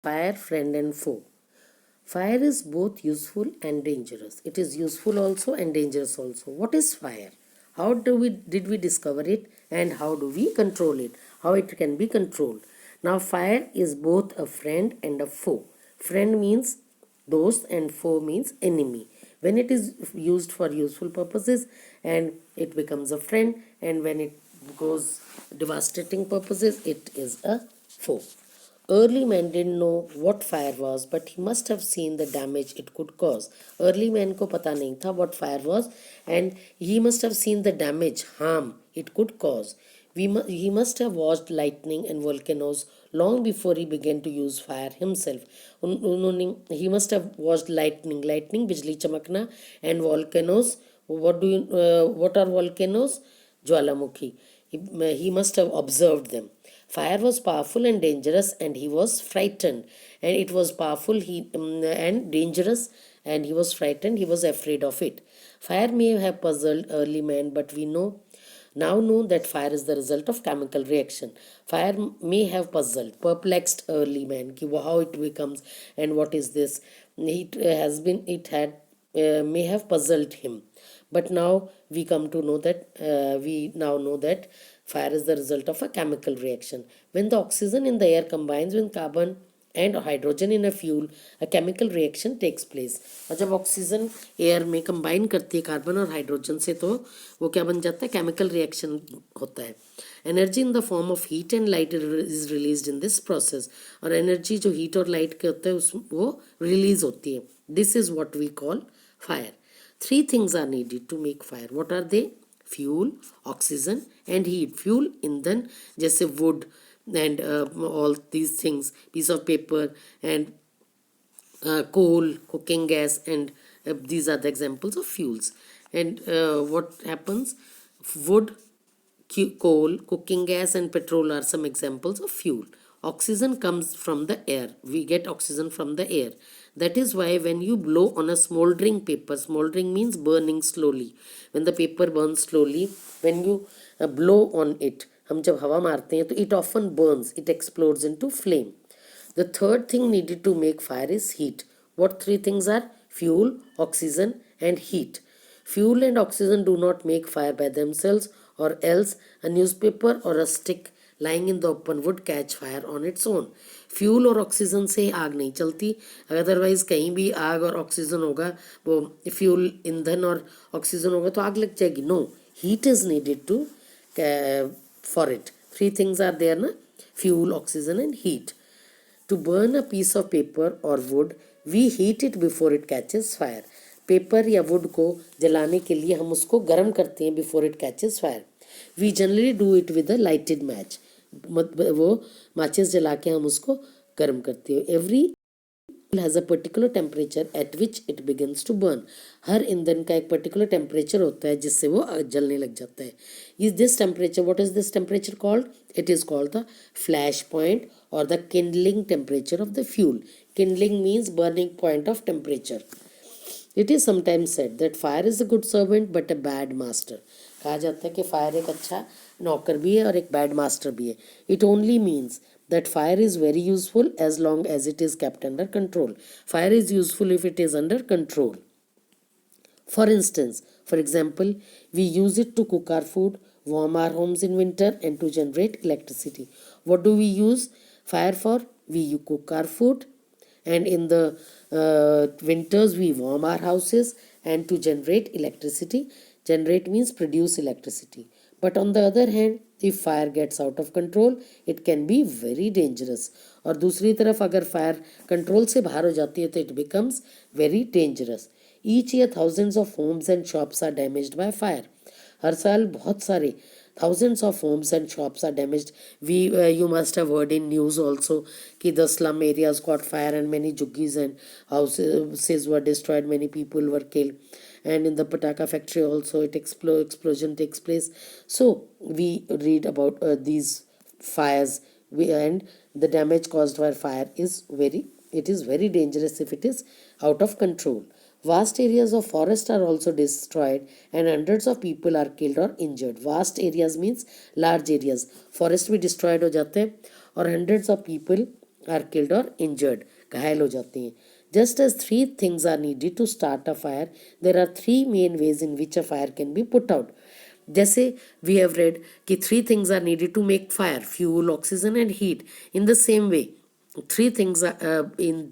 Fire, friend and foe. Fire is both useful and dangerous. It is useful also and dangerous also. What is fire? How did we discover it, and how do we control it? How it can be controlled? Now fire is both a friend and a foe. Friend means dost and foe means enemy. When it is used for useful purposes, and it becomes a friend, and when it goes devastating purposes, it is a foe. Early man didn't know what fire was, but he must have seen the damage it could cause. Early man को पता नहीं था what fire was, and he must have seen the damage, harm it could cause. He must have watched lightning and volcanoes long before he began to use fire himself. He must have watched lightning बिजली चमकना, and volcanoes. What are volcanoes? Jwalamukhi. He must have observed them. Fire was powerful and dangerous, and he was frightened. And it was powerful and dangerous, and he was frightened. He was afraid of it. Fire may have puzzled early man, but we now know that fire is the result of chemical reaction. Fire may have perplexed early man, how it becomes and what is this. It may have puzzled him, but now we now know that fire is the result of a chemical reaction. When the oxygen in the air combines with carbon and hydrogen in a fuel, a chemical reaction takes place. और जब oxygen air में combine करती है carbon और hydrogen से, तो वो क्या बन जाता है? केमिकल रिएक्शन होता है. Energy in the form of heat and light is release in this process. और एनर्जी जो हीट और लाइट के होता है वो रिलीज होती है. This is what we call fire. Three things are needed to make fire. What are they? Fuel, oxygen and heat. Fuel, indhan, जैसे wood and all these things, piece of paper and coal, cooking gas, and these are the examples of fuels. And what happens? Wood, coal, cooking gas and petrol are some examples of fuel. Oxygen comes from the air. We get oxygen from the air. That is why when you blow on a smoldering paper, smoldering means burning slowly. When the paper burns slowly, when you blow on it, हम जब हवा मारते हैं तो it often burns, it explodes into flame. The third thing needed to make fire is heat. What three things are? Fuel, oxygen and heat. Fuel and oxygen do not make fire by themselves, or else a newspaper or a stick lying in the open would catch fire on its own. Fuel और oxygen से आग नहीं चलती. Otherwise कहीं भी आग और oxygen होगा, वो फ्यूल ईंधन और ऑक्सीजन होगा तो आग लग जाएगी. No, heat is needed to for it. Three things are there ना, fuel, oxygen and heat. To burn a piece of paper or wood, we heat it before it catches fire. Paper या would को जलाने के लिए हम उसको गर्म करते हैं before it catches fire. We generally do it with a lighted match. वो माचिस जला के हम उसको गर्म करते हैं. Every has a particular temperature at which it begins to burn. हर ईंधन का एक पर्टिकुलर टेम्परेचर होता है जिससे वो जलने लग जाता है. Is this temperature, what is this temperature called? It is called the flash point or the kindling temperature of the fuel. Kindling means burning point of temperature. It is sometimes said that fire is a good servant but a bad master. कहा जाता है कि fire एक अच्छा नौकर भी है और एक बैड मास्टर भी है. It only means that fire is very useful as long as it is kept under control. Fire is useful if it is under control. For instance, for example, we use it to cook our food, warm our homes in winter, and to generate electricity. What do we use fire for? We cook our food, and in the winters we warm our houses, and to generate electricity. Generate means produce electricity. But on the other hand, if fire gets out of control, it can be very dangerous. और दूसरी तरफ अगर fire control से बाहर हो जाती है तो it becomes very dangerous. Each year thousands of homes and shops are damaged by fire. हर साल बहुत सारे thousands of homes and shops are damaged. You must have heard in news also कि the slum areas caught fire and many juggies and houses were destroyed, many people were killed. And in the Pataka factory also explosion takes place. So we read about these fires, and the damage caused by fire is very dangerous if it is out of control. Vast areas of forest are also destroyed and hundreds of people are killed or injured. Vast areas means large areas. Forest भी destroyed हो जाते हैं और hundreds of people are killed or injured, घायल हो जाते हैं. Just as three things are needed to start a fire, there are three main ways in which a fire can be put out. जैसे we have read कि three things are needed to make fire: fuel, oxygen and heat. In the same way, three things are in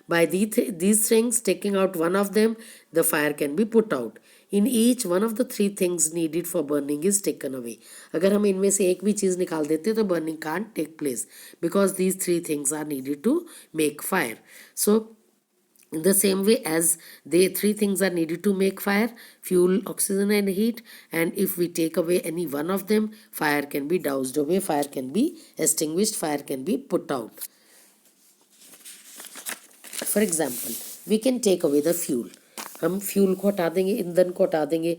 by these things, taking out one of them, the fire can be put out. In each one of the three things needed for burning is taken away. अगर हम इनमें से एक भी चीज़ निकाल देते तो burning can't take place because these three things are needed to make fire. So in the same way as they three things are needed to make fire: fuel, oxygen and heat, and if we take away any one of them, fire can be doused away, fire can be extinguished, fire can be put out. For example, we can take away the fuel. हम fuel को हटा देंगे, ईंधन को हटा देंगे.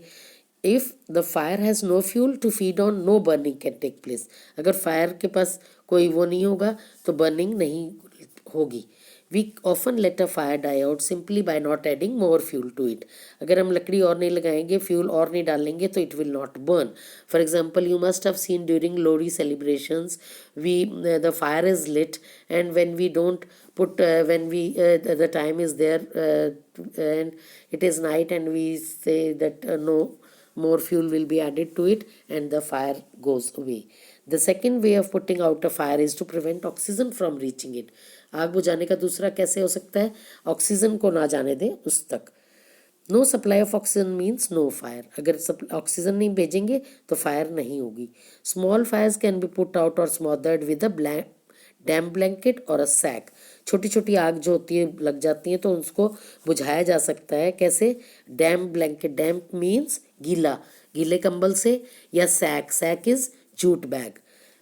If the fire has no fuel to feed on, no burning can take place. अगर fire के पास कोई वो नहीं होगा तो बर्निंग नहीं होगी. We often let a fire die out simply by not adding more fuel to it. अगर हम लकड़ी और नहीं लगाएंगे, फ्यूल और नहीं डालेंगे तो it will not burn. For example, you must have seen during Lohri celebrations, we the fire is lit and when we don't put when we the time is there and it is night and we say that no more fuel will be added to it and the fire goes away. The second way of putting out a fire is to prevent oxygen from reaching it. आग बुझाने का दूसरा कैसे हो सकता है? Oxygen को ना जाने दें उस तक. No supply of oxygen means no fire. अगर ऑक्सीजन नहीं भेजेंगे तो फायर नहीं होगी. Small fires can be put out और smothered with a damp blanket और अ सैक. छोटी छोटी आग जो होती है लग जाती है तो उसको बुझाया जा सकता है. कैसे? डैम ब्लैंकेट, डैम मीन्स गीला, गीले कंबल से, या sack, sack is jute bag,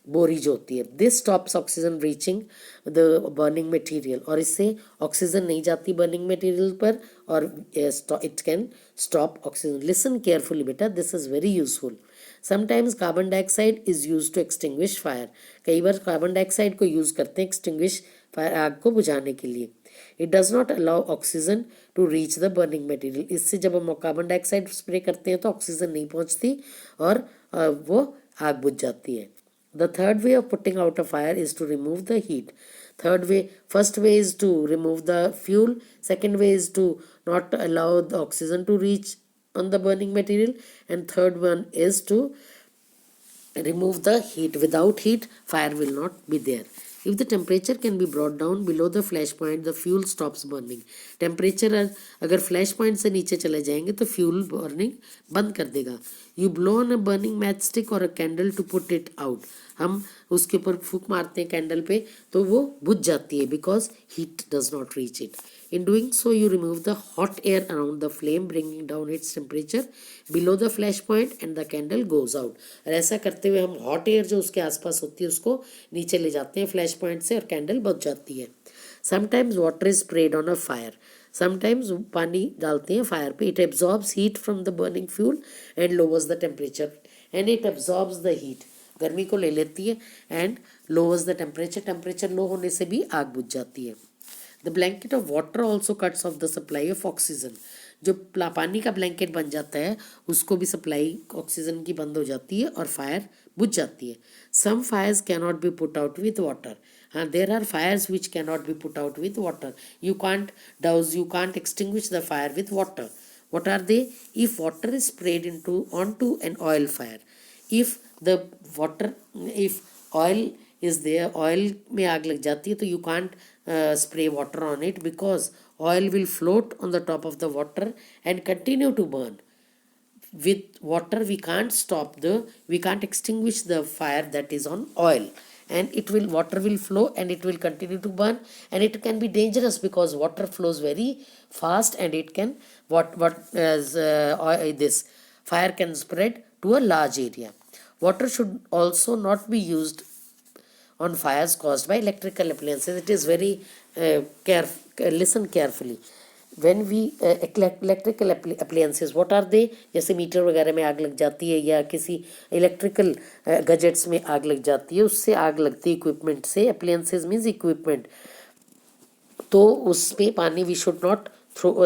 बोरी जो होती है. This stops oxygen reaching the burning material. और इससे ऑक्सीजन नहीं जाती बर्निंग मटेरियल पर और it can stop oxygen. Listen carefully बेटा, this is very useful. Sometimes carbon dioxide is use to extinguish fire. कई बार कार्बन डाइऑक्साइड को यूज करते हैं एक्सटिंग्विश फायर, आग को बुझाने के लिए. It does not allow oxygen to reach the burning material. इससे जब हम कार्बन डाइऑक्साइड स्प्रे करते हैं तो ऑक्सीजन नहीं पहुंचती और वो आग बुझ जाती है. The third way of putting out a fire is to remove the heat. First way is to remove the fuel. Second way is to not allow the oxygen to reach on the burning material. And third one is to remove the heat. Without heat, fire will not be there. If the temperature can be brought down below the flash point, the fuel stops burning. Temperature अगर flash point से नीचे चले जाएंगे तो fuel burning बंद कर देगा. You blow on a burning match stick और a candle to put it out. हम उसके ऊपर फूंक मारते हैं कैंडल पे तो वो बुझ जाती है because heat does not reach it. In doing so, you remove the hot air around the flame, bringing down its temperature below the flash point and the candle goes out. और ऐसा करते हुए हम hot air जो उसके आसपास होती है उसको नीचे ले जाते हैं फ्लैश पॉइंट से और कैंडल बुझ जाती है. Sometimes water is sprayed on a fire. Sometimes पानी डालते हैं फायर पे. It absorbs heat from the burning fuel and lowers the temperature. And it absorbs the heat. गर्मी को ले लेती है and lowers the temperature. Temperature low होने से भी आग बुझ जाती है. The blanket of water also cuts off the supply of oxygen. जो पानी का ब्लैंकेट बन जाता है उसको भी सप्लाई ऑक्सीजन की बंद हो जाती है और फायर बुझ जाती है. Some fires cannot be put out with water. हाँ, there are fires which cannot be put out with water. You can't douse, you can't extinguish the fire with water. What are they? If water is sprayed onto an oil fire. If the water, if oil is there, oil में आग लग जाती है तो you can't spray water on it because oil will float on the top of the water and continue to burn. With water we can't extinguish the fire that is on oil, and water will flow and it will continue to burn, and it can be dangerous because water flows very fast and it can this fire can spread to a large area. Water should also not be used on fires caused by electrical appliances. It is very listen carefully. When we electrical appliances, what are they? जैसे metre वगैरह में आग लग जाती है या किसी electrical gadgets में आग लग जाती है, उससे आग लगती है इक्विपमेंट से. Appliances means equipment. तो उस पे पानी we should not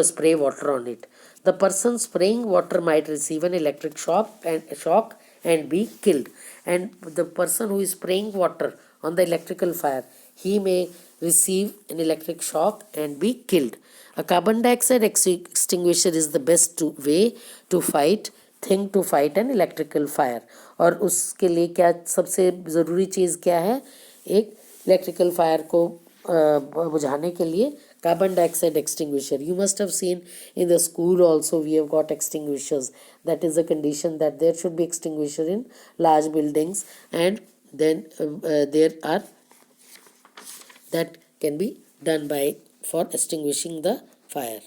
spray water on it. The person spraying water might receive an electric shock and be killed. And the person who is spraying water on the electrical fire, he may receive an electric shock and be killed. A carbon dioxide extinguisher is the best way to fight an electrical fire. और उसके लिए क्या सबसे ज़रूरी चीज़ क्या है? एक electrical fire को बुझाने के लिए carbon dioxide extinguisher. You must have seen in the school also we have got extinguishers. That is a condition that there should be extinguisher in large buildings, and then there are that can be done by for extinguishing the fire.